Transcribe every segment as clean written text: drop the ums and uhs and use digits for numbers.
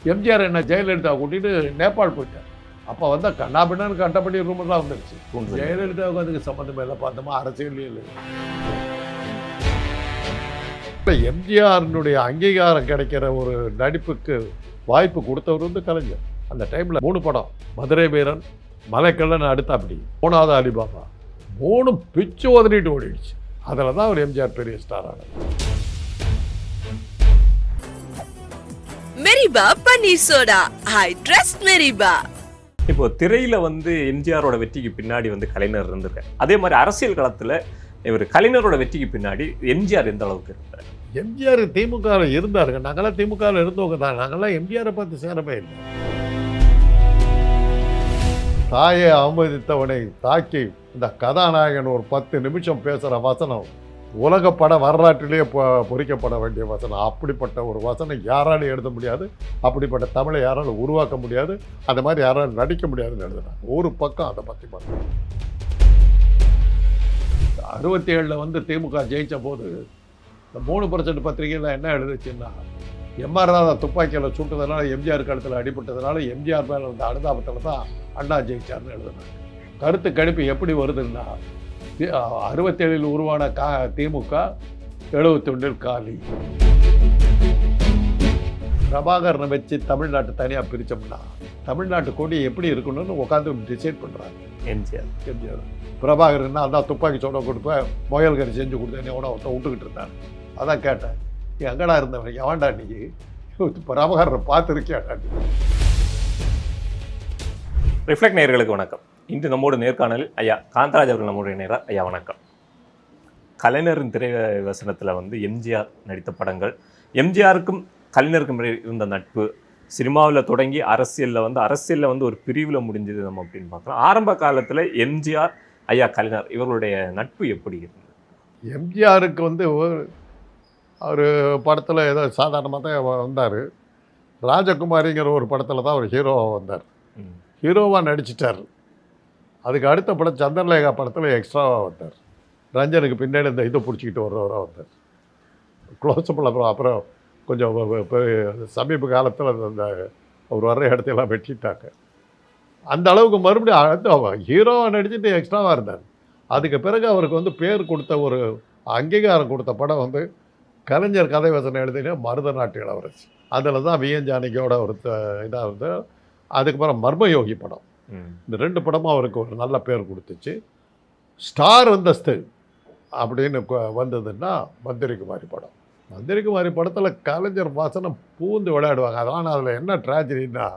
எம்ஜிஆர் என்ன ஜெயலலிதா கூட்டிட்டு நேபாள் போயிட்டார். அப்போ வந்து கண்ணாபின்னு கட்டப்படி ரூமெல்லாம் வந்துருச்சு. ஜெயலலிதாவுக்கு அதுக்கு சம்மந்தமே இல்லை, பார்த்தோமா அரசியல் இல்லை. எம்ஜிஆரினுடைய அங்கீகாரம் கிடைக்கிற ஒரு நடிப்புக்கு வாய்ப்பு கொடுத்தவர் வந்து கலைஞர். அந்த டைமில் 3 படம், மதுரை வீரன், மலைக்கல்லன், அடுத்தாப்படி, 3வது அலிபாபா, 3 பிச்சு உதறிட்டு ஓடிடுச்சு. அதில் தான் ஒரு எம்ஜிஆர் பெரிய ஸ்டார் ஆனது. மெரிபா பன்னீர் சோடா, ஐ ட்ரஸ்ட் மெரிபா. இப்போ திரையில வந்து எம்ஜிஆரோட வெற்றிக்கு பின்னாடி வந்து கலைஞர் இருந்திருக்காரு. அதே மாதிரி அரசியல் களத்துல இவர் கலைஞரோட வெற்றிக்கு பின்னாடி எம்ஜிஆர் எந்த அளவுக்கு இருந்தார்? எம்ஜிஆர் திமுக இருந்தாருங்க. நாங்களாம் திமுக இருந்தவங்க தான். நாங்களாம் எம்ஜிஆரை பார்த்து சேரவே இல்லை. தாயை அவமதித்தவனை தாக்கி இந்த கதாநாயகன் ஒரு 10 நிமிஷம் பேசுகிற வசனம் உலக பட வரலாற்றிலேயே பொறிக்கப்பட வேண்டிய வசனம். அப்படிப்பட்ட ஒரு வசனம் யாராலும் எழுத முடியாது. அப்படிப்பட்ட தமிழை யாராலும் உருவாக்க முடியாது. அந்த மாதிரி யாராலும் நடிக்க முடியாதுன்னு எழுதுனாங்க. ஒரு பக்கம் அதை பற்றி பார்த்தோம். 67 வந்து திமுக ஜெயித்த போது இந்த 3% பத்திரிகையில் என்ன எழுதுச்சுன்னா, எம்ஆர் ராதா துப்பாக்கியில் சுட்டதுனால எம்ஜிஆர் கழுத்தில் அடிபட்டதுனால எம்ஜிஆர் மேலே இருந்த அனுதாபத்தில் தான் அண்ணா ஜெயிச்சார்னு எழுதுனாங்க. கருத்து கணிப்பு எப்படி வருதுன்னா, 67 உருவான திமுக 71 காலி. பிரபாகரனை வச்சு தமிழ்நாட்டை தனியாக பிரித்தோம்னா தமிழ்நாட்டு கொடி எப்படி இருக்கணும்னு உட்காந்து டிசைட் பண்ணுறாங்க. எம்ஜிஆர் பிரபாகரன்னா அதான் துப்பாக்கி சோட கொடுப்பேன், முயல் கறி செஞ்சு கொடுத்தேன் கூட ஒருத்தன் விட்டுக்கிட்டு இருந்தாங்க. அதான் கேட்டேன், எங்கடா இருந்தவன் எவன்டா நீ பிரபாகரனை பார்த்துருக்கியாடா நீ? ரிஃப்ளெக்ட் நேயர்களுக்கு வணக்கம். இன்று நம்மோடு நேர்காணலில் ஐயா காந்தராஜ் அவர்கள் நம்முடைய நேராக. ஐயா வணக்கம். கலைஞரின் திரை வசனத்தில் வந்து எம்ஜிஆர் நடித்த படங்கள், எம்ஜிஆருக்கும் கலைஞருக்கும் இருந்த நட்பு, சினிமாவில் தொடங்கி அரசியலில் வந்து ஒரு பிரிவில் முடிஞ்சது நம்ம அப்படின்னு பார்க்குறோம். ஆரம்ப காலத்தில் எம்ஜிஆர், ஐயா கலைஞர் இவர்களுடைய நட்பு எப்படி இருந்தது? எம்ஜிஆருக்கு வந்து அவர் படத்தில் ஏதோ சாதாரணமாக தான் வந்தார். ராஜகுமாரிங்கிற ஒரு படத்தில் தான் அவர் ஹீரோவாக வந்தார். ஹீரோவாக நடிச்சிட்டார். அதுக்கு அடுத்த படம் சந்திரலேகா படத்தில் எக்ஸ்ட்ராவாக வந்தார். ரஞ்சனுக்கு பின்னாடி இந்த இதை பிடிச்சிக்கிட்டு வர்றவராக வந்தார். க்ளோஸ்அப்பில் அப்புறம் கொஞ்சம் சமீப காலத்தில் அந்த அவர் வர்ற இடத்தையெல்லாம் வெட்டிட்டாங்க. அந்த அளவுக்கு மறுபடியும் அடுத்து ஹீரோவாக நடிச்சுட்டு எக்ஸ்ட்ராவாக இருந்தார். அதுக்கு பிறகு அவருக்கு வந்து பேர் கொடுத்த ஒரு அங்கீகாரம் கொடுத்த படம் வந்து கலைஞர் கதை வசனம் எழுதின மருத நாட்டு இளவரசி. அதில் தான் விஎன் ஜானகியோட ஒரு இதாக இருந்து. அதுக்கப்புறம் மர்மயோகி படம். இந்த 2 படமும் அவருக்கு ஒரு நல்ல பேர் கொடுத்துச்சு. ஸ்டார் அந்தஸ்து அப்படின்னு வந்ததுன்னா மந்திரிக்குமாரி படம். மந்திரிக்குமாரி படத்தில் கலைஞர் வாசனம் பூந்து விளையாடுவாங்க. அதனால் அதில் என்ன ட்ராஜடின்னா,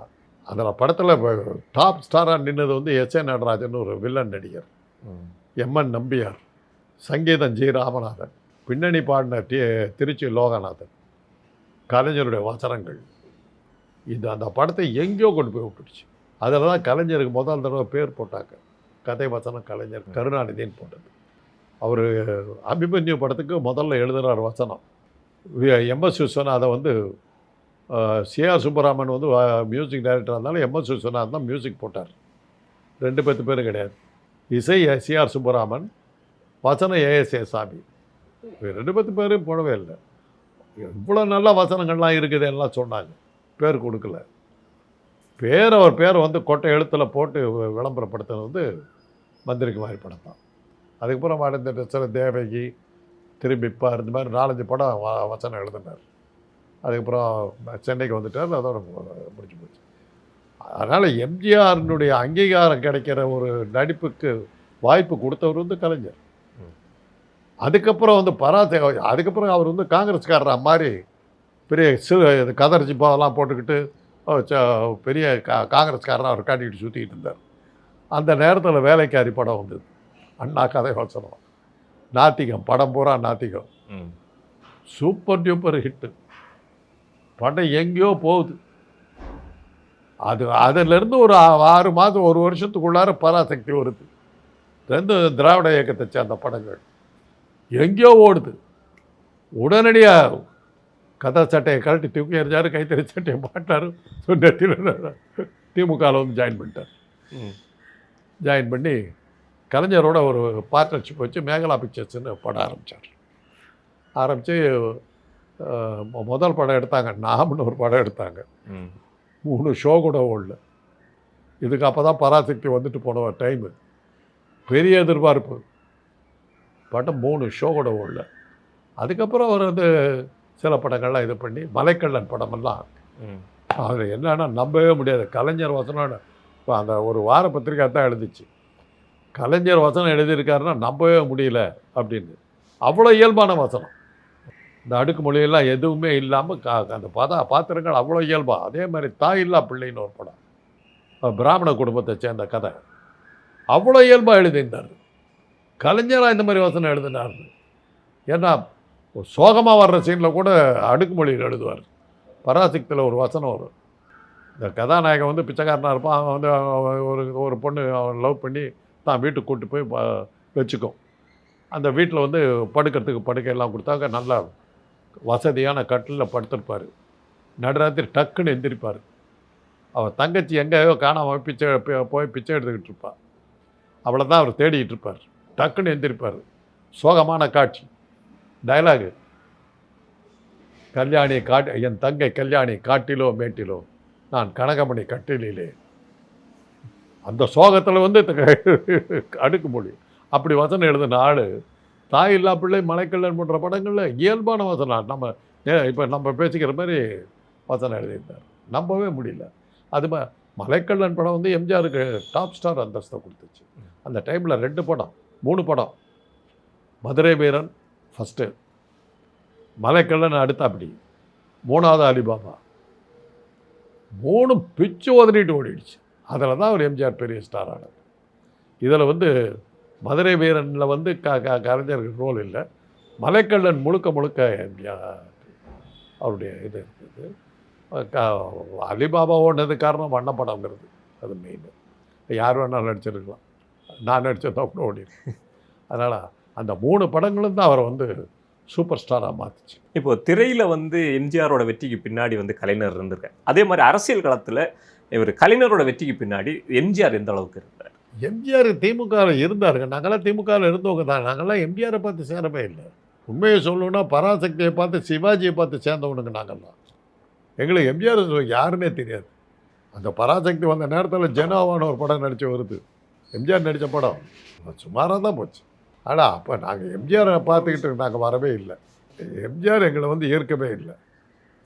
அதில் படத்தில் டாப் ஸ்டாராக நின்னது வந்து எஸ்.ஏ. நடராஜன் ஒரு வில்லன் நடிகர், எம்.என். நம்பியார், சங்கீதம் ஜி. ராமநாதன், பின்னணி பாடின திருச்சி லோகநாதன், கலைஞருடைய வசனங்கள். இது அந்த படத்தை எங்கேயோ கொண்டு போய் விட்டுடுச்சு. அதில் தான் கலைஞருக்கு முதல் தடவை பேர் போட்டாங்க. கதை வசனம் கலைஞர் கருணாநிதின்னு போட்டது. அவர் அபிமன்யு படத்துக்கு முதல்ல எழுதுகிறார் வசனம். எம்.எஸ். விஸ்வநாதை வந்து சி.ஆர். சுப்பராமன் வந்து மியூசிக் டைரக்டராக இருந்தாலும் எம்.எஸ். விஸ்வநாதன் தான் மியூசிக் போட்டார். 2 பேரும் கிடையாது. இசை சி.ஆர். சுப்பராமன், வசனம் ஏஎஸ்.ஏ. சாமி. 2 பேரும் போடவே இல்லை. இவ்வளோ நல்ல வசனங்கள்லாம் இருக்குது எல்லாம் சொன்னாங்க. பேர் கொடுக்கல. அவர் பேரை வந்து கொட்டை எழுத்தில் போட்டு விளம்பரப்படுத்துறது வந்து மந்திரிக்குமாரி படம் தான். அதுக்கப்புறம் அடுத்த சில தேவகி, திரும்பிப்பார், இந்த மாதிரி 4-5 படம் வசனம் எழுதினார். அதுக்கப்புறம் சென்னைக்கு வந்துட்டார். அதோட முடிச்சு போச்சு. அதனால் எம்ஜிஆரினுடைய அங்கீகாரம் கிடைக்கிற ஒரு நடிப்புக்கு வாய்ப்பு கொடுத்தவர் வந்து கலைஞர். அதுக்கப்புறம் வந்து அதுக்கப்புறம் அவர் வந்து காங்கிரஸ்காரர் மாதிரி பெரிய கதர்ச்சி போதெல்லாம் போட்டுக்கிட்டு பெரிய காங்கிரஸ்காரராக அவர் காட்டிக்கிட்டு சுற்றிக்கிட்டு இருந்தார். அந்த நேரத்தில் வேலைக்காரி படம் வந்தது. அண்ணா கதை வசனம், நாத்திகம் படம் பூரா நாத்திகம். Super duper hit. படம் எங்கேயோ போகுது. அதிலிருந்து ஒரு 6 மாதம் 1 வருஷத்துக்குள்ளார பராசக்தி வருது. 2 திராவிட இயக்கத்தை சேர்ந்த படங்கள் எங்கேயோ ஓடுது. உடனடியாக கதை சட்டையை கழட்டி தூக்கி எறிஞ்சார், கைத்தறி சட்டையை மாட்டார், நெத்தியில் திமுகவில் வந்து ஜாயின் பண்ணிட்டார். ஜாயின் பண்ணி கலைஞரோட ஒரு பார்ட்னர்ஷிப் வச்சு மேகலா பிக்சர்ஸ்ன்னு படம் ஆரம்பித்து முதல் படம் எடுத்தாங்க. நாம்னு ஒரு படம் எடுத்தாங்க. 3 ஷோ கூட ஓடல. இதுக்கு அப்போ தான் பராசக்தி வந்துட்டு போன டைமு. பெரிய எதிர்பார்ப்பு. படம் 3 ஷோ கூட ஓடல. அதுக்கப்புறம் அவர் வந்து சில படங்கள்லாம் இது பண்ணி மலைக்கள்ளன் படமெல்லாம் அதில் என்னன்னா நம்பவே முடியாது. கலைஞர் வசனம் இப்போ அந்த ஒரு வார பத்திரிக்கை தான் எழுதிச்சு. கலைஞர் வசனம் எழுதியிருக்காருன்னா நம்பவே முடியல அப்படின்னு. அவ்வளோ இயல்பான வசனம். இந்த அடுக்குமொழியெல்லாம் எதுவுமே இல்லாமல் அந்த பாத்திரங்கள் அவ்வளோ இயல்பாக. அதே மாதிரி தாயில்லா பிள்ளைன்னு ஒரு படம், பிராமண குடும்பத்தை சேர்ந்த கதை, அவ்வளோ இயல்பாக எழுதியிருந்தார். கலைஞராக இந்த மாதிரி வசனம் எழுதினார். ஏன்னா சோகமாக வர்ற சீனில் கூட அடுக்குமொழியில் எழுதுவார். பராசக்தியில் ஒரு வசனம் வரும். இந்த கதாநாயகன் வந்து பிச்சைக்காரனாக இருப்பான். அவன் வந்து ஒரு பொண்ணு அவன் லவ் பண்ணி தான் வீட்டுக்கு கூப்பிட்டு போய் வச்சுக்கும். அந்த வீட்டில் வந்து படுக்கிறதுக்கு படுக்கையெல்லாம் கொடுத்தாக்க நல்லா வசதியான கட்டிலில் படுத்திருப்பார். நடுராத்திரி டக்குன்னு எந்திரிப்பார். அவன் தங்கச்சி எங்கேயோ காணாமல் போய் பிச்சை எடுத்துக்கிட்டு இருப்பாள். அவளை தான் அவர் தேடிக்கிட்டு இருப்பார். டக்குன்னு எந்திரிப்பார். சோகமான காட்சி. டைலாகு, கல்யாணி என் தங்கை கல்யாணி காட்டிலோ மேட்டிலோ நான் கனகமணி கட்டிலே. அந்த சோகத்தில் வந்து அடுக்குமொழி அப்படி வசனம் எழுதின ஆள். தாயில்லா பிள்ளை, மலைக்கல்லன் போன்ற படங்களில் இயல்பான வசனம். இப்போ நம்ம பேசிக்கிற மாதிரி வசனம் எழுதியிருந்தார். நம்பவே முடியல. அது மலைக்கல்லன் படம் வந்து எம்ஜிஆருக்கு டாப் ஸ்டார் அந்தஸ்தை கொடுத்துச்சு. அந்த டைமில் 2 படம் 3 படம். மதுரை வீரன் ஃபஸ்ட்டு, மலைக்கல்லன் அடுத்த, அப்படி 3வது அலிபாபா. 3 பிச்சு உதறிட்டு ஓடிடுச்சு. அதில் தான் ஒரு எம்ஜிஆர் பெரிய ஸ்டார் ஆனார். இதில் வந்து மதுரை வீரனில் வந்து கலைஞருக்கு ரோல் இல்லை. மலைக்கல்லன் முழுக்க எம்ஜிஆர் அவருடைய இது இருக்குது. அலிபாபா ஓடினது காரணம் வண்ணப்படங்கிறது, அது மெயின். யார் வேணாலும் நடிச்சிருக்கலாம். நான் நடித்ததான் கூட ஓடிடுறேன். அதனால் அந்த 3 படங்களும் தான் அவரை வந்து சூப்பர் ஸ்டாராக மாற்றுச்சு. இப்போ திரையில் வந்து எம்ஜிஆரோட வெற்றிக்கு பின்னாடி வந்து கலைஞர் இருந்திருக்கார். அதே மாதிரி அரசியல் களத்தில் இவர் கலைஞரோட வெற்றிக்கு பின்னாடி எம்ஜிஆர் எந்த அளவுக்கு இருந்தார்? எம்ஜிஆர் திமுகவில் இருந்தாருங்க. நாங்களாம் திமுகவில் இருந்தவங்க தான். நாங்கள்லாம் எம்ஜிஆரை பார்த்து சேரவே இல்லை. உண்மையை சொல்லணுன்னா பராசக்தியை பார்த்து, சிவாஜியை பார்த்து சேர்ந்தவனுங்க நாங்கள்லாம். எங்களுக்கு எம்ஜிஆர் யாருன்னே தெரியாது. அந்த பராசக்தி வந்த நேரத்தில் ஜெனோவான ஒரு படம் நடித்து வருது. எம்ஜிஆர் நடித்த படம் சுமாராக தான் போச்சு. ஆனால் அப்போ நாங்கள் எம்ஜிஆரை பார்த்துக்கிட்டு நாங்கள் வரவே இல்லை. எம்ஜிஆர் எங்களை வந்து ஏற்கவே இல்லை.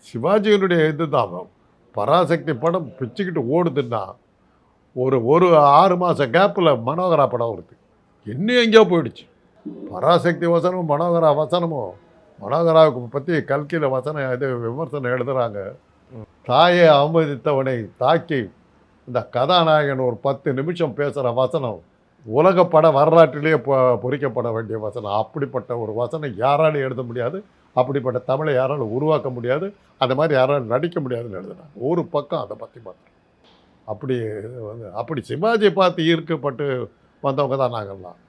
சிவாஜியினுடைய இது தான். பராசக்தி படம் பிச்சுக்கிட்டு ஓடுதுன்னா ஒரு 6 மாத கேப்பில் மனோகரா படம் வருது. இன்னும் எங்கேயோ போயிடுச்சு. பராசக்தி வசனமும் மனோகரா வசனமும், மனோகராவுக்கு பற்றி கல்கியில் வசனம் இது விமர்சனம் எழுதுகிறாங்க. தாயை அவமதித்தவனை தாக்கி இந்த கதாநாயகன் ஒரு 10 நிமிஷம் பேசுகிற வசனம் உலக பட வரலாற்றிலேயே பொறிக்கப்பட வேண்டிய வசனம். அப்படிப்பட்ட ஒரு வசனம் யாராலும் எழுத முடியாது. அப்படிப்பட்ட தமிழை யாராலும் உருவாக்க முடியாது. அந்த மாதிரி யாராலும் நடிக்க முடியாதுன்னு எழுதுனாங்க. ஒரு பக்கம் அதை பற்றி பார்த்தோம். அப்படி சிவாஜியை பார்த்து ஈர்க்கப்பட்டு வந்தவங்க தான் நாங்கள்லாம்.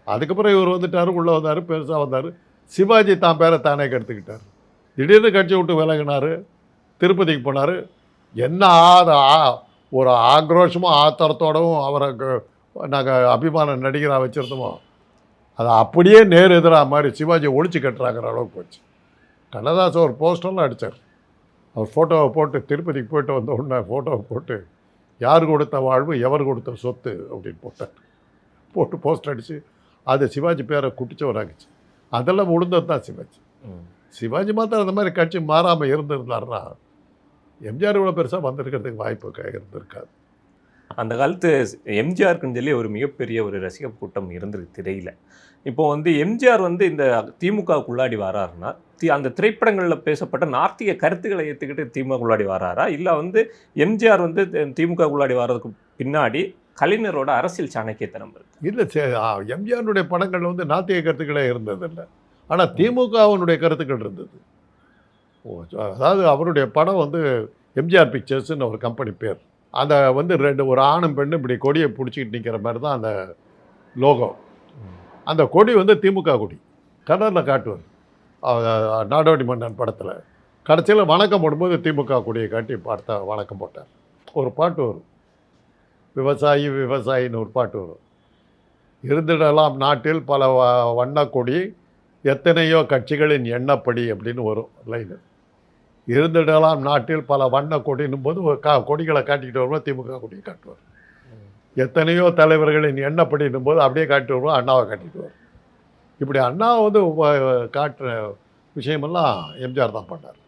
அதுக்கப்புறம் இவர் வந்துட்டார், உள்ளே வந்தார், பெருசாக வந்தார். சிவாஜி தான் பேரை தானே கெடுத்துக்கிட்டார். திடீர்னு கட்சி விட்டு விலகினார், திருப்பதிக்கு போனார். என்ன ஒரு ஆக்ரோஷமும் ஆத்திரத்தோடவும் அவரை நாங்கள் அபிமான நடிகராக வச்சுருந்தோமோ, அதை அப்படியே நேர் எதிராக மாதிரி சிவாஜியை ஒழிச்சு கட்டுறாங்கிற அளவுக்கு போச்சு. கண்ணதாசன் ஒரு போஸ்டர்லாம் அடித்தார். அவர் ஃபோட்டோவை போட்டு திருப்பதிக்கு போயிட்டு வந்த உடனே ஃபோட்டோவை போட்டு யார் கொடுத்த வாழ்வு எவர் கொடுத்த சொத்து அப்படின்னு போட்டு போஸ்டர் அடித்து அது சிவாஜி பேரை குட்டிச்சவராகிச்சு. அதெல்லாம் உளுந்தது தான் சிவாஜி. சிவாஜி மாத்திரம் அந்த மாதிரி கட்சி மாறாமல் இருந்திருந்தாருன்னா எம்ஜிஆர் இவ்வளோ பெருசாக வந்திருக்கிறதுக்கு வாய்ப்பு இருந்திருக்காது. அந்த காலத்து எம்ஜிஆருக்குன்னு சொல்லி ஒரு மிகப்பெரிய ஒரு ரசிகர் கூட்டம் இருந்திருக்கு திரையில். இப்போ வந்து எம்ஜிஆர் வந்து இந்த திமுகவுக்குள்ளாடி வராருன்னா அந்த திரைப்படங்களில் பேசப்பட்ட நார்த்திக கருத்துக்களை ஏற்றுக்கிட்டு திமுகவுள்ளாடி வராரா, இல்லை வந்து எம்ஜிஆர் வந்து திமுகவுள்ளாடி வர்றதுக்கு பின்னாடி கலைஞரோட அரசியல் சாணக்கியத்தனம் இருக்கு? இல்லை, எம்ஜிஆருடைய படங்கள் வந்து நாத்திக கருத்துக்களே இருந்ததில்லை. ஆனால் திமுகவினுடைய கருத்துக்கள் இருந்தது. அதாவது அவருடைய படம் வந்து எம்ஜிஆர் பிக்சர்ஸ்ன்னு ஒரு கம்பெனி பேர். அந்த வந்து ஒரு ஆணும் பெண்ணும் இப்படி கொடியை பிடிச்சிக்கிட்டு நிற்கிற மாதிரி தான் அந்த லோகோ. அந்த கொடி வந்து திமுக கொடி கலரில் காட்டுவார். நாடோடி மன்னன் படத்தில் கடைசியில் வணக்கம் போடும்போது திமுக கொடியை காட்டி வணக்கம் போட்டார். ஒரு பாட்டு வரும், விவசாயி விவசாயின்னு ஒரு பாட்டு வரும். இருந்திடலாம் நாட்டில் பல வண்ண கொடி, எத்தனையோ கட்சிகளின் எண்ணப்படி அப்படின்னு வரும் லைனு. இருந்திடலாம் நாட்டில் பல வண்ண கொடினும் போது ஒரு கொடிகளை காட்டிக்கிட்டு வருவோம், திமுக கொடியை காட்டுவார். எத்தனையோ தலைவர்களின் எண்ணப்படினும் போது அப்படியே காட்டிட்டு வருவோம், அண்ணாவை காட்டிட்டு. இப்படி அண்ணாவை வந்து காட்டுற விஷயமெல்லாம் எம்ஜிஆர் தான் பண்ணார்.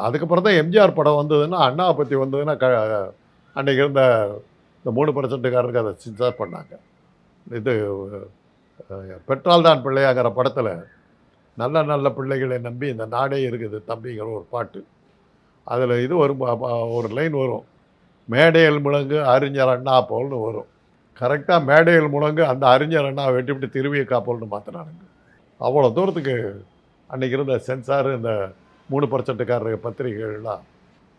அதுக்கப்புறம் தான் எம்ஜிஆர் படம் வந்ததுன்னா, அண்ணாவை பற்றி வந்ததுன்னா அன்றைக்கி இருந்த இந்த 3%காரருக்கு அதை சென்சார் பண்ணாங்க. இது பெற்றால் தான் பிள்ளையாங்கிற படத்தில் நல்ல நல்ல பிள்ளைகளை நம்பி இந்த நாடே இருக்குது தம்பிங்கிற ஒரு பாட்டு. அதில் இது வரும், ஒரு லைன் வரும், மேடையில் முழங்கு அறிஞர் அண்ணா போல்னு வரும். கரெக்டாக மேடையில் முழங்கு அந்த அறிஞர் அண்ணா வெட்டி விட்டு திருவியை காப்போல்னு மாற்றினானுங்க. அவ்வளோ தூரத்துக்கு அன்றைக்கி இருந்த சென்சார், இந்த 3%காரரு பத்திரிகைகள்லாம்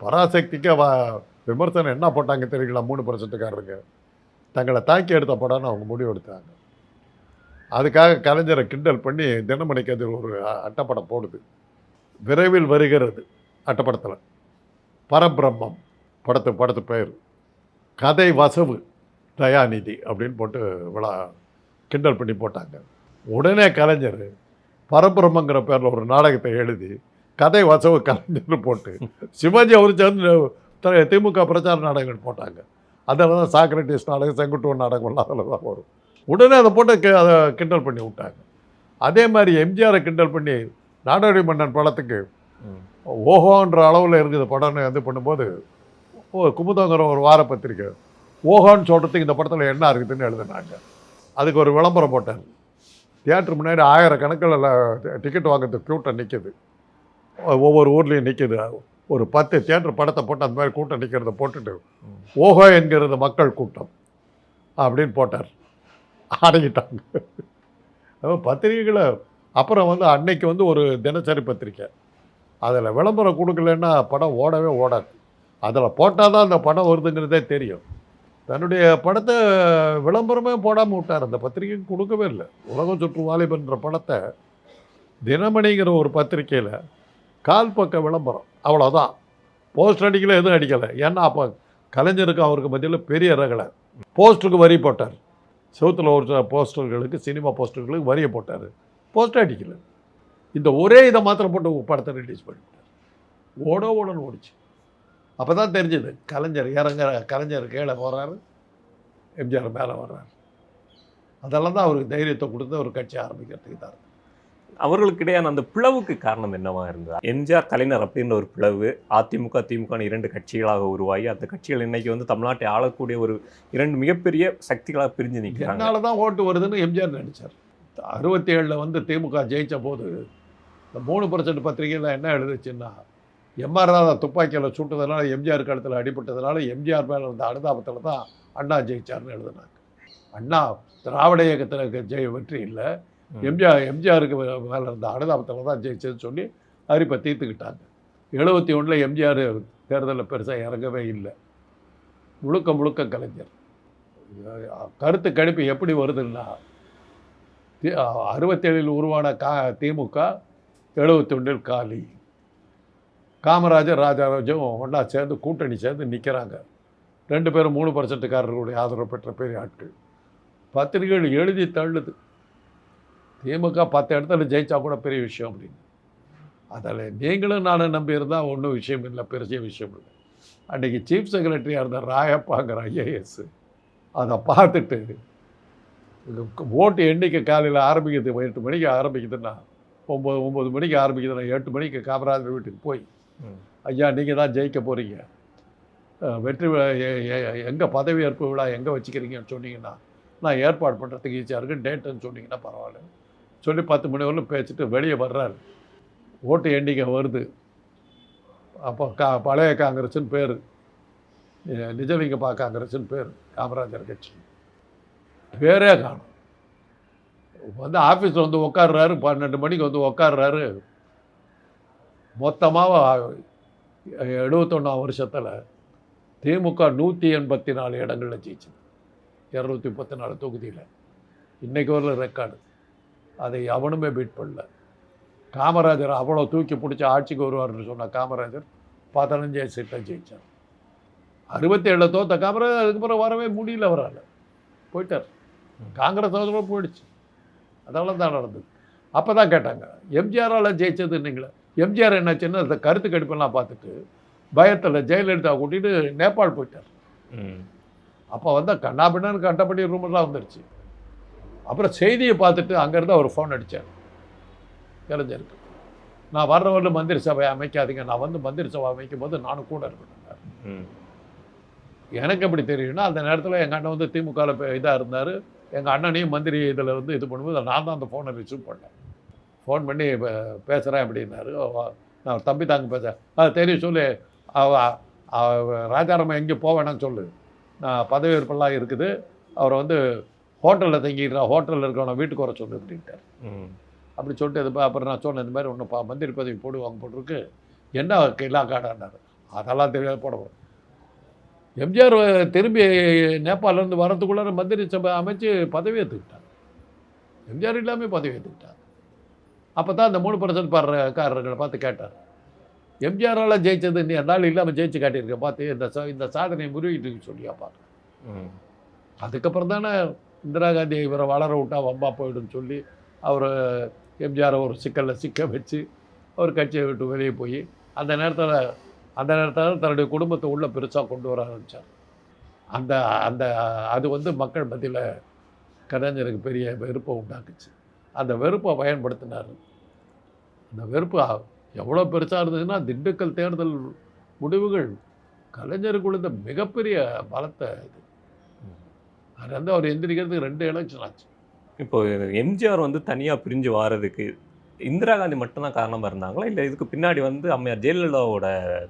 பராசக்திக்கு விமர்சனம் என்ன போட்டாங்க தெரியுங்களா? 3%காரருங்க தங்களை தாக்கி எடுத்த படம்னு அவங்க முடிவு எடுத்தாங்க. அதுக்காக கலைஞரை கிண்டல் பண்ணி தினமணிக்கு அது ஒரு அட்டைப்படம் போடுது. விரைவில் வருகிறது அட்டைப்படத்தில் பரபிரம்மம் படத்து பெயர், கதை வசவு தயாநிதி அப்படின்னு போட்டு கிண்டல் பண்ணி போட்டாங்க. உடனே கலைஞர் பரபிரம்மங்கிற பேரில் ஒரு நாடகத்தை எழுதி கதை வசவு கலைஞர்னு போட்டு சிவாஜி அவர் சேர்ந்து திமுக பிரச்சார நாடகங்கள் போட்டாங்க. அதில் தான் சாக்ரட்டிஸ் நாடகம், செங்குட்டுவன் நாடகம்லாம் அதில் தான் வரும். உடனே அதை போட்டு அதை கிண்டல் பண்ணி விட்டாங்க. அதே மாதிரி எம்ஜிஆரை கிண்டல் பண்ணி நாடோடி மன்னன் படத்துக்கு ஓஹோன்ற அளவில் இருக்குது படம்னு இது பண்ணும்போது குமுதங்கிற ஒரு வார பத்திரிக்கை ஓஹோன்னு சொல்கிறதுக்கு இந்த படத்தில் என்ன இருக்குதுன்னு எழுதுனாங்க. அதுக்கு ஒரு விளம்பரம் போட்டார். தியேட்டர் முன்னாடி 1000 கணக்கில் டிக்கெட் வாங்கிறதுக்கு கூட்டம் நிற்கிது, ஒவ்வொரு ஊர்லேயும் நிற்கிது. ஒரு 10 தியேட்டர் படத்தை போட்டு அந்த மாதிரி கூட்டம் நிற்கிறத போட்டுட்டு ஓஹோ என்கிறது மக்கள் கூட்டம் அப்படின்னு போட்டார். அடங்கிட்டாங்க பத்திரிகைகளை. அப்புறம் வந்து அன்னைக்கு வந்து ஒரு தினசரி பத்திரிக்கை, அதில் விளம்பரம் கொடுக்கலன்னா படம் ஓடவே ஓடாது. அதில் போட்டால் தான் அந்த படம் வருதுங்கிறதே தெரியும். தன்னுடைய படத்தை விளம்பரமே போடாமல் விட்டார். அந்த பத்திரிகைக்கு கொடுக்கவே இல்லை. உலகம் சுற்று வாலிபன்ற படத்தை தினமணிங்கிற ஒரு பத்திரிக்கையில் கால் பக்க விளம்பரம், அவ்வளோதான். போஸ்டர் அடிக்கலை, எதுவும் அடிக்கலை. ஏன்னா அப்போ கலைஞருக்கு அவருக்கு மத்தியில் பெரிய ரகலை. போஸ்டருக்கு வரி போட்டார். செவுத்தில் ஒரு போஸ்டர்களுக்கு, சினிமா போஸ்டர்களுக்கு வரியை போட்டார். போஸ்டர் அடிக்கலை. இந்த ஒரே இதை மாத்திரம் போட்டு படத்தை ரிலீஸ் பண்ணிவிட்டார். ஓடன்னு ஓடிச்சு. அப்போ தான் தெரிஞ்சது கலைஞர் கலைஞர் கீழே போகிறாரு, எம்ஜிஆர் மேலே வர்றாரு. அதெல்லாம் தான் அவருக்கு தைரியத்தை கொடுத்து ஒரு கட்சி ஆரம்பிக்கிறதுக்கு தான். அவர்களுக்கு இடையான அந்த பிளவுக்கு காரணம் என்னவா இருந்தது? எம்ஜிஆர் கலைஞர் அப்படின்ற ஒரு பிளவு, அதிமுக திமுக 2 கட்சிகளாக உருவாகி அந்த கட்சிகள் இன்னைக்கு வந்து தமிழ்நாட்டை ஆளக்கூடிய ஒரு 2 மிகப்பெரிய சக்திகளாக பிரிஞ்சு நிற்கிறாங்க. அதனால தான் ஓட்டு வருதுன்னு எம்ஜிஆர் நினைச்சார். 67 வந்து திமுக ஜெயித்த போது இந்த 3% பத்திரிகையில் என்ன எழுதுச்சுன்னா, எம்ஆர் ராதா துப்பாக்கியில் சுட்டதுனால எம்ஜிஆர் கழுத்தில் அடிபட்டதுனால எம்ஜிஆர் மேலே இருந்த அனுதாபத்தில் தான் அண்ணா ஜெயிச்சார்னு எழுதுனாங்க. அண்ணா திராவிட இயக்கத்தில் வெற்றி இல்லை, எம்ஜிஆருக்கு மேலே இருந்த அனுதாபத்தில் தான் ஜெயிச்சதுன்னு சொல்லி அறிப்பை தீர்த்துக்கிட்டாங்க. 71 எம்ஜிஆர் தேர்தலில் பெருசாக இறங்கவே இல்லை. முழுக்க கலைஞர். கருத்து கணிப்பு எப்படி வருதுன்னா, 67 உருவான திமுக 71 காலி. காமராஜர் ராஜாராஜும் ஒன்றா சேர்ந்து கூட்டணி சேர்ந்து நிற்கிறாங்க. 2 பேரும் 3%காரர்களுடைய ஆதரவு பெற்ற பெரிய ஆட்கள். பத்திரிகைகள் எழுதி தள்ளுது, திமுக 10 இடத்துல ஜெயிச்சா கூட பெரிய விஷயம் அப்படின்னு. அதில் நீங்களும் நானும் நம்பியிருந்தால் ஒன்றும் விஷயம் இல்லை, பெரிய விஷயம் இல்லை. அன்றைக்கி சீஃப் செக்ரட்டரியாக இருந்த ராயப்பாங்கிற ஐஏஎஸ் அதை பார்த்துட்டு ஓட்டு எண்ணிக்கை காலையில் ஆரம்பிக்குது, 8 மணிக்கு ஆரம்பிக்குதுன்னா 9 மணிக்கு ஆரம்பிக்குதுன்னா 8 மணிக்கு காமராஜர் வீட்டுக்கு போய், ஐயா நீங்கள் தான் ஜெயிக்க போகிறீங்க, வெற்றி எங்கே பதவியேற்பு விழா எங்கே வச்சுக்கிறீங்கன்னு சொன்னீங்கன்னா நான் ஏற்பாடு பண்ணுறதுக்கு ஈஸியாக இருக்குது, டேட்டுன்னு சொன்னீங்கன்னா பரவாயில்ல சொல்லி 10 மணி வரலும் பேசிட்டு வெளியே வர்றாரு. ஓட்டு எண்ணிக்கை வருது. அப்போ பழைய காங்கிரஸ்ன்னு பேர், நிஜலிங்கப்பா காங்கிரஸ்ன்னு பேர், காமராஜர் கட்சி பேரே காணும். வந்து ஆஃபீஸில் வந்து உட்காடுறாரு, 12 மணிக்கு வந்து உட்காடுறாரு. மொத்தமாக 71ஆம் வருஷத்தில் திமுக 184 இடங்களில் ஜெயிச்சது, 234 தொகுதியில். இன்றைக்கு வரல ரெக்கார்டு. அதை அவனுமே பீட் பண்ணல. காமராஜர் அவ்வளோ தூக்கி பிடிச்சி ஆட்சிக்கு வருவார்னு சொன்ன காமராஜர் 15 சீட்டை ஜெயித்தார். 67 தோத்த காமராஜர் அதுக்கப்புறம் வரவே முடியல, வரால போயிட்டார். காங்கிரஸ் போயிடுச்சு. அதெல்லாம் தான் நடந்தது. அப்போ தான் கேட்டாங்க, எம்ஜிஆரால் ஜெயிச்சது இல்லைங்களே, எம்ஜிஆர் என்னாச்சுன்னா அந்த கருத்து கணிப்பெல்லாம் பார்த்துட்டு பயத்தில் ஜெயலலிதா கூட்டிகிட்டு நேபாள் போயிட்டார். அப்போ வந்து கண்ணாபின்னு கண்டபடி ரூமெல்லாம் வந்துடுச்சு. அப்புறம் செய்தியை பார்த்துட்டு அங்கேருந்து அவர் ஃபோன் அடித்தார் கலைஞருக்கு. நான் வர்றவரில் மந்திரி சபை அமைக்காதீங்க, நான் வந்து மந்திரி சபை அமைக்கும் போது நானும் கூட இருக்கணும். எனக்கு எப்படி தெரியும்னா அந்த நேரத்தில் எங்கள் அண்ணன் வந்து திமுகவில் இதாக இருந்தார். எங்கள் அண்ணனையும் மந்திரி இதில் வந்து இது பண்ணும்போது நான் தான் அந்த ஃபோனை ரிசீவ் பண்ணேன். ஃபோன் பண்ணி பேசுகிறேன் அப்படின்னாரு. நான் தம்பி தாங்க பேசுகிறேன். அது தெரியும் சொல்லு, ராஜாராமன் எங்கேயும் போவேணான்னு சொல்லு, நான் பதவியேற்பெல்லாம் இருக்குது, அவரை வந்து ஹோட்டலில் தங்கிடுறா, ஹோட்டலில் இருக்கவனை வீட்டுக்கு வர சொல்லு அப்படின்ட்டார். அப்படி சொல்லிட்டு இது அப்புறம் நான் சொன்னேன், இந்த மாதிரி ஒன்று மந்திரி பதவி போடுவாங்க போட்டிருக்கு, என்ன கையிலா காடாண்டார். அதெல்லாம் தெரியாது போடணும். எம்ஜிஆர் திரும்பி நேபாளிலேருந்து வரத்துக்குள்ளார மந்திரி சபை அமைச்சு பதவி ஏற்றுக்கிட்டார். எம்ஜிஆர் இல்லாமல் பதவி ஏற்றுக்கிட்டார். அப்போ தான் அந்த 3% பாடுறக்காரர்களை பார்த்து கேட்டார், எம்ஜிஆரால் ஜெயிச்சது நீ நாள் இல்லாமல் ஜெயிச்சு காட்டியிருக்க, பார்த்து இந்த சாதனையை முறிவிட்டு சொல்லியா பார்க்க. அதுக்கப்புறம் தானே இந்திரா காந்தி இவரை வளர விட்டா வம்பா போயிடுன்னு சொல்லி அவர் எம்ஜிஆரை ஒரு சிக்கலில் சிக்க வச்சு அவர் கட்சியை விட்டு வெளியே போய் அந்த நேரத்தில் தன்னுடைய குடும்பத்தை உள்ள பெருசாக கொண்டு வர ஆரம்பித்தார். அது வந்து மக்கள் மத்தியில் கலைஞருக்கு பெரிய வெறுப்பை உண்டாக்குச்சு. அந்த வெறுப்பை பயன்படுத்தினார். அந்த வெறுப்பு எவ்வளோ பெருசாக இருந்ததுன்னா திண்டுக்கல் தேர்தல் முடிவுகள் கலைஞருக்கு கொடுத்த மிகப்பெரிய பலத்தை இது. அது வந்து அவர் எந்திரிக்கிறதுக்கு 2 எலெக்ஷன் ஆச்சு. இப்போ எம்ஜிஆர் வந்து தனியாக பிரிஞ்சு வாரதுக்கு இந்திரா காந்தி மட்டும்தான் காரணமாக இருந்தாங்களா, இல்லை இதுக்கு பின்னாடி வந்து அம்மையார் ஜெயலலிதாவோட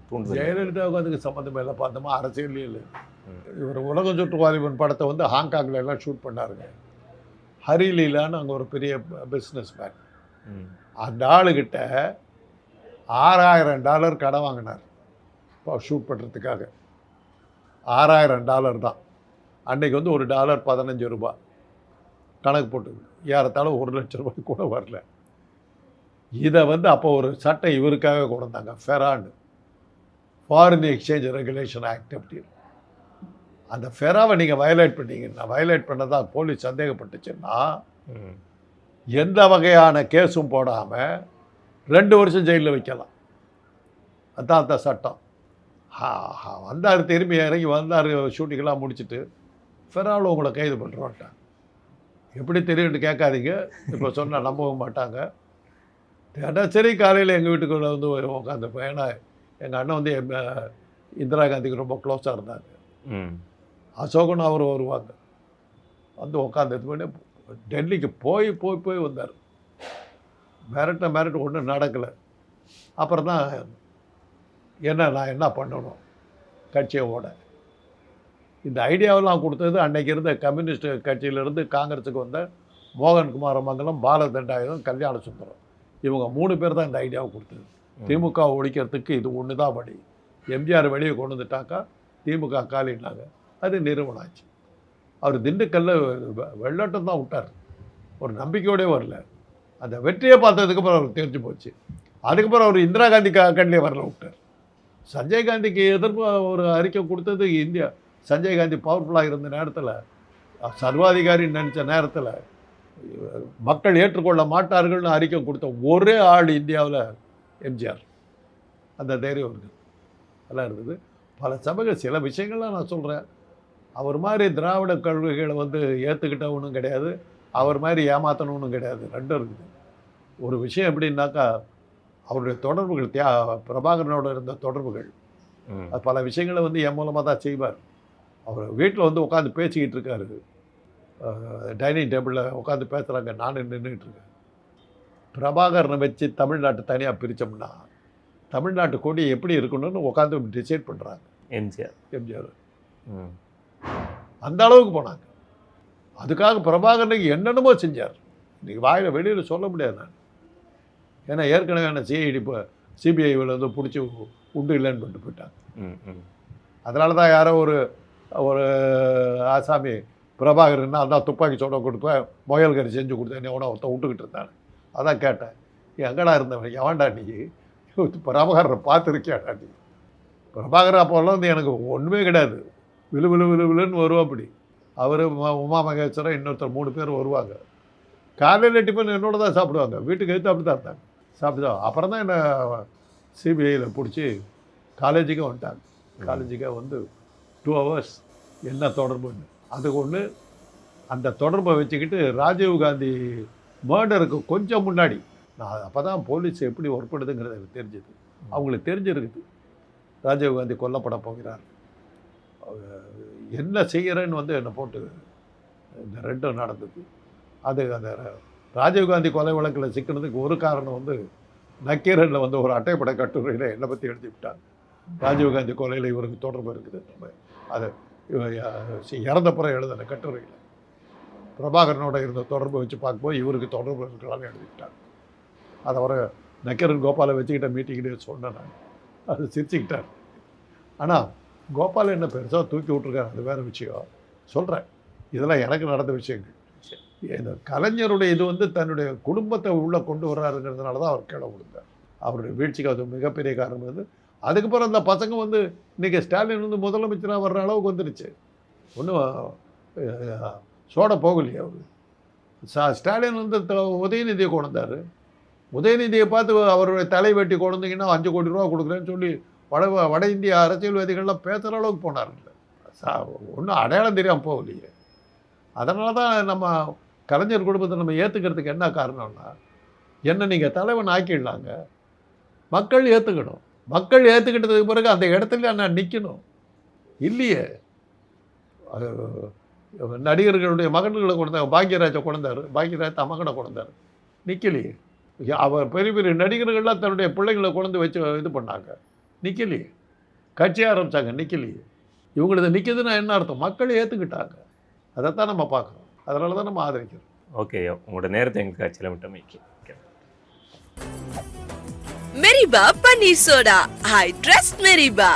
தூண்டுதல்? ஜெயலலிதாவுக்கு அதுக்கு சம்மந்தம் இல்லை. பார்த்தோமா அரசியலே இல்லை. இவர் உலகம் சுற்றுவாலிபன் படத்தை வந்து ஹாங்காங்கில் எல்லாம் ஷூட் பண்ணாருங்க. ஹரிலீலான்னு அங்கே ஒரு பெரிய பிஸ்னஸ் மேன். அந்த ஆளுகிட்ட $6000 கடன் வாங்கினார் இப்போ ஷூட் பண்ணுறதுக்காக. $6000 தான். அன்றைக்கி வந்து ஒரு டாலர் 15 ரூபா கணக்கு போட்டு ஏறத்தாலும் $1,00,000 கூட வரல. இதை வந்து அப்போ ஒரு சட்டம் இவருக்காக கொண்டு வந்தாங்க, ஃபெரான்னு, ஃபாரின் எக்ஸ்சேஞ்ச் ரெகுலேஷன் ஆக்ட். அப்படி அந்த ஃபெராவை நீங்கள் வயலேட் பண்ணதான் போலீஸ் சந்தேகப்பட்டுச்சுன்னா எந்த வகையான கேஸும் போடாமல் 2 வருஷம் ஜெயிலில் வைக்கலாம். அதான் அந்த சட்டம். வந்தார், திரும்பி இறங்கி வந்தார், ஷூட்டிங்கெல்லாம் முடிச்சுட்டு ஃபெராவில் உங்களை கைது பண்ணுறோன்ட்டாங்க. எப்படி தெரியும்னு கேட்காதீங்க, இப்போ சொன்னால் நம்பவும் மாட்டாங்க. கேட்டால் சரி. காலையில் எங்கள் வீட்டுக்குள்ளே வந்து உட்காந்துப்பேன். ஏன்னா எங்கள் அண்ணன் வந்து இந்திரா காந்திக்கு ரொம்ப க்ளோஸாக இருந்தாங்க. அசோகன் அவர் வருவாங்க. வந்து உட்காந்து இது பண்ணி டெல்லிக்கு போய் வந்தார். மிரட்ட ஒன்றும் நடக்கலை. அப்புறம் தான் நான் என்ன பண்ணணும் கட்சியோட இந்த ஐடியாவெல்லாம் கொடுத்தது அன்னைக்கு இருந்த கம்யூனிஸ்ட் கட்சியிலேருந்து காங்கிரஸுக்கு வந்த மோகன்குமார மங்கலம், பாலதண்டாயுதம், கல்யாண சுந்தரம், இவங்க 3 பேர் தான் இந்த ஐடியாவை கொடுத்தது. திமுக ஒழிக்கிறதுக்கு இது ஒன்று தான் வழி. எம்ஜிஆர் வெளியே கொண்டு வந்துட்டாக்கா திமுக காலினாங்க. அது நிறுவனம் ஆச்சு. அவர் திண்டுக்கல்ல வெள்ளட்டம் தான் விட்டார். ஒரு நம்பிக்கையோடே வரல. அந்த வெற்றியை பார்த்ததுக்கப்புறம் அவருக்கு தெரிஞ்சு போச்சு. அதுக்கப்புறம் அவர் இந்திரா காந்தி கண்ணிலே வரல விட்டார். சஞ்சய் காந்திக்கு எதிர்ப்பு ஒரு அறிக்கை கொடுத்தது இந்தியா. சஞ்சய் காந்தி பவர்ஃபுல்லாக இருந்த நேரத்தில், சர்வாதிகாரின்னு நினச்ச நேரத்தில், மக்கள் ஏற்றுக்கொள்ள மாட்டார்கள்னு அறிக்கை கொடுத்த ஒரே ஆள் இந்தியாவில் எம்ஜிஆர். அந்த தைரியம் இருக்குது, அதெல்லாம் இருந்தது. பல சபைகள் சில விஷயங்கள்லாம் நான் சொல்கிறேன். அவர் மாதிரி திராவிட கொள்கைகளை வந்து ஏற்றுக்கிட்டவனும் கிடையாது, அவர் மாதிரி ஏமாற்றணும்னு கிடையாது. 2 இருக்குது. ஒரு விஷயம் எப்படின்னாக்கா, அவருடைய தொடர்புகள் பிரபாகரனோட இருந்த தொடர்புகள், அது பல விஷயங்களை வந்து என் மூலமாக தான் செய்வார். அவர் வீட்டில் வந்து உட்காந்து பேசிக்கிட்டு இருக்காரு, டைனிங் டேபிளில் உட்காந்து பேசுகிறாங்க, நானும் நின்றுக்கிட்டு இருக்கேன். பிரபாகரனை வச்சு தமிழ்நாட்டை தனியாக பிரித்தோம்னா தமிழ்நாட்டு கொடி எப்படி இருக்கணும்னு உட்காந்து டிசைட் பண்ணுறாங்க எம்ஜிஆர். அந்த அளவுக்கு போனாங்க. அதுக்காக பிரபாகரனுக்கு என்னென்னமோ செஞ்சார். இன்றைக்கி வாயில் வெளியில் சொல்ல முடியாது நான். ஏன்னா ஏற்கனவே என்ன சிபிஐவில் வந்து பிடிச்சி உண்டு இல்லைன்னு பண்ணிட்டு போயிட்டாங்க. அதனால தான் யாரோ ஒரு ஆசாமி பிரபாகரன்னா அதான் துப்பாக்கி சோட கொடுப்பேன், முயல் கறி செஞ்சு கொடுத்தேன், எவனோ ஒருத்தன் விட்டுக்கிட்டு இருந்தானே. அதான் கேட்டேன், எங்கடா இருந்தவன், எவன்டா நீ பிரபாகரனை பார்த்துருக்கியாடா நீ? பிரபாகரன் அப்போல்லாம் வந்து எனக்கு ஒன்றுமே கிடையாது, விழுன்னு வருவா. அப்படி அவர் உமா மகேஸ்வரன் இன்னொருத்தர் 3 பேர் வருவாங்க. காலையில் டிஃபன் என்னோட தான் சாப்பிடுவாங்க. வீட்டுக்கு எடுத்து அப்படி தான் இருந்தாங்க. சாப்பிட்டு அப்புறம் தான் என்ன சிபிஐயில் பிடிச்சி காலேஜுக்கே வந்துட்டாங்க. காலேஜுக்கே வந்து 2 hours என்ன தொடர்புன்னு அதுக்கு ஒன்று. அந்த தொடர்பை வச்சுக்கிட்டு ராஜீவ்காந்தி மர்டருக்கு கொஞ்சம் முன்னாடி நான் அப்போ தான் போலீஸ் எப்படி ஒர்க் பண்ணுதுங்கிறது எனக்கு தெரிஞ்சுது. அவங்களுக்கு தெரிஞ்சிருக்குது ராஜீவ்காந்தி கொல்லப்பட போகிறார். என்ன செய்கிறேன்னு வந்து என்னை போட்டு இந்த ரெண்டும் நடந்தது. அது அந்த ராஜீவ்காந்தி கொலை வழக்கில் சிக்கினதுக்கு ஒரு காரணம் வந்து நக்கீரனில் வந்து ஒரு அட்டைப்பட கட்டுரையில் என்னை பற்றி எழுதி விட்டாங்க. ராஜீவ்காந்தி கொலையில் இவருக்கு தொடர்பு இருக்குது. அதை இறந்தப்புறம் எழுதின கட்டுரையில் பிரபாகரனோட இருந்த தொடர்பை வச்சு பார்க்கும்போது இவருக்கு தொடர்பு இருக்கலாம்னு எழுதிக்கிட்டாங்க. அதை வர நக்கீரன் கோபாலை வச்சுக்கிட்ட மீட்டிங்கிட்டே சொன்னேன் நான். அது சிரிச்சுக்கிட்டார். ஆனால் கோபால் என்ன பெருசாக தூக்கி விட்ருக்காரு, அது வேறு விஷயம் சொல்கிறேன். இதெல்லாம் எனக்கு நடந்த விஷயங்கள். இந்த கலைஞருடைய இது வந்து தன்னுடைய குடும்பத்தை உள்ளே கொண்டு வர்றாருங்கிறதுனால தான் அவர் கீழே விழுந்தார். அவருடைய வீழ்ச்சிக்கு அது மிகப்பெரிய காரணம் வந்து. அதுக்கப்புறம் அந்த பசங்க வந்து இன்றைக்கி ஸ்டாலின் வந்து முதலமைச்சராக வர்ற அளவுக்கு வந்துருச்சு. ஒன்றும் சோட போகலையே அவர். ஸ்டாலின் வந்து உதயநிதியை கொண்டு வந்தார். உதயநிதியை பார்த்து அவருடைய தலை வெட்டி கொண்டீங்கன்னா 5 கோடி ரூபா கொடுக்குறேன்னு சொல்லி வட இந்திய அரசியல்வாதிகள்லாம் பேசுகிற அளவுக்கு போனார்ல. ஒன்றும் அடையாளம் தெரியாமல் போகலையே. அதனால தான் நம்ம கலைஞர் குடும்பத்தை நம்ம ஏற்றுக்கிறதுக்கு என்ன காரணம்னா, என்ன நீங்கள் தலைவன் ஆக்கிடலாங்க, மக்கள் ஏற்றுக்கணும். மக்கள் ஏற்றுக்கிட்டதுக்கு பிறகு அந்த இடத்துல நான் நிற்கணும் இல்லையே. நடிகர்களுடைய மகன்களை கொண்டார், பாக்யராஜை கொண்டார், பாக்யராஜ் மகனை கொண்டார், நிற்கலையே. அவர் பெரிய பெரிய நடிகர்கள்லாம் தன்னுடைய பிள்ளைங்களை கொண்டு வச்சு இது பண்ணாங்க, நிற்கலையே. கட்சி ஆரம்பித்தாங்க, நிற்கலையே. இவங்களது நிற்கிதுன்னா என்ன அர்த்தம்? மக்கள் ஏற்றுக்கிட்டாங்க. அதைத்தான் நம்ம பார்க்குறோம். அதனால தான் நம்ம ஆதரிக்கிறோம். ஓகே, உங்களோட நேரத்தை எங்களுக்கு கட்சியில் விட்டமைக்கு. மெரிபா பன்னீர் சோடா. I trust மெரிபா.